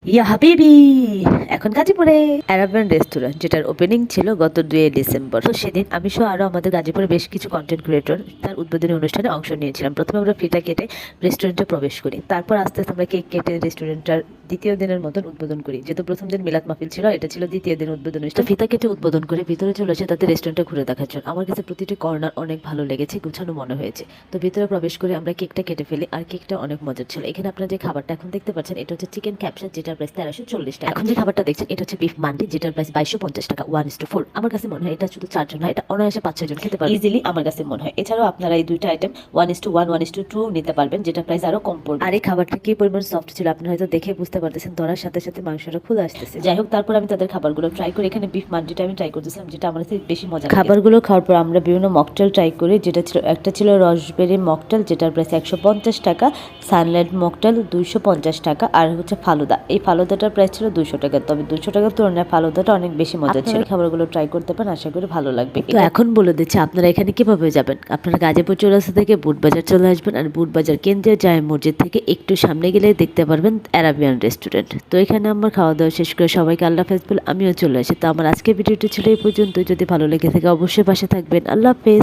ইয়া হাবিবি, এখন গাজীপুরে অ্যারাবিয়ান রেস্টুরেন্ট যেটার ওপেনিং ছিল গত 2 ডিসেম্বর। তো সেদিন আমি সহ আরো আমাদের গাজীপুরে বেশ কিছু কন্টেন্ট ক্রিয়েটর তার উদ্বোধনী অনুষ্ঠানে অংশ নিয়েছিলাম। প্রথমে আমরা ফিতা কেটে রেস্টুরেন্টে প্রবেশ করি, তারপর আস্তে আস্তে আমরা কেক কেটে রেস্টুরেন্টটার দ্বিতীয় দিনের মতন উদ্বোধন করি। যেহেতু প্রথম দিন মিলাদ মাহফিল ছিল, এটা ছিল দ্বিতীয় দিন উদ্বোধন অনুষ্ঠান। ফিতা কেটে উদ্বোধন করে ভিতরে চলে আসে তাদের রেস্টুরেন্টটা ঘুরে দেখার জন্য। আমার কাছে প্রতিটি কর্নার অনেক ভালো লেগেছে, গুছানো মনে হয়েছে। তো ভিতরে প্রবেশ করে আমরা কেকটা কেটে ফেলি, আর কেকটা অনেক মজার ছিল। এখানে আপনারা যে খাবারটা এখন দেখতে পাচ্ছেন, এটা হচ্ছে চিকেন ক্যাপসা, যেটার প্রাইস 1340 টাকা। এখন যে খাবারটা দেখছেন, এটা হচ্ছে বিফ মান্ডি, যেটার প্রাইস 2250 টাকা, 1:4। আমার কাছে মনে হয় এটা শুধু 4 জন হয়, এটা অনায়াসে 5-6 জন খেতে পারবে ইজিলি, আমার কাছে মনে হয়। এছাড়াও আপনারা এই দুইটা আইটেম 1:1, 1:2 নিতে পারবেন, যেটা প্রাইস আরো কম পড়বে। আর এই খাবারটা কি পরিমাণ সফট ছিল আপনারা হয়তো দেখে বুঝতে পারতেছেন, ধরার সাথে সাথে মাংসটা খুলে আসতেছে। যাই হোক, তারপর আমি তাদের খাবারগুলো ট্রাই করি। এখানে বিফ মান্ডিটা আমি ট্রাই করতেছিলাম, যেটা আমার কাছে বেশি মজা লাগে। খাবারগুলো খাওয়ার পর আমরা বিভিন্ন মকটেল ট্রাই করি, যেটা ছিল একটা ছিল রসবেরি মকটেল, যেটার প্রাইস 150 টাকা, সানলাইট মকটেল 250 টাকা, আর হচ্ছে ফালুদা। এই ফালুদাটার প্রাইস ছিল 200 টাকা। তবে 200 টাকার তুলনায় ফালুদাটা অনেক বেশি মজা ছিল। খাবারগুলো ট্রাই করতে পারেন, আশা করি ভালো লাগবে। তো এখন বলে দিচ্ছি আপনারা এখানে কিভাবে যাবেন। আপনারা গাজীপুর চৌরাস্তা থেকে বুটবাজার চলে আসবেন, আর বুটবাজার কেন্দ্রীয় জামে মসজিদ থেকে একটু সামনে গেলে দেখতে পারবেন অ্যারাবিয়ান রেস্টুরেন্ট। তো এখানে আমার খাওয়া দাওয়া শেষ করে সবাইকে আল্লাহ হাফেজ বলে আমিও চলে আসি। তো আমার আজকের ভিডিওটি ছিল এই পর্যন্ত। যদি ভালো লেগে থাকে অবশ্যই পাশে থাকবেন। আল্লাহ হাফেজ।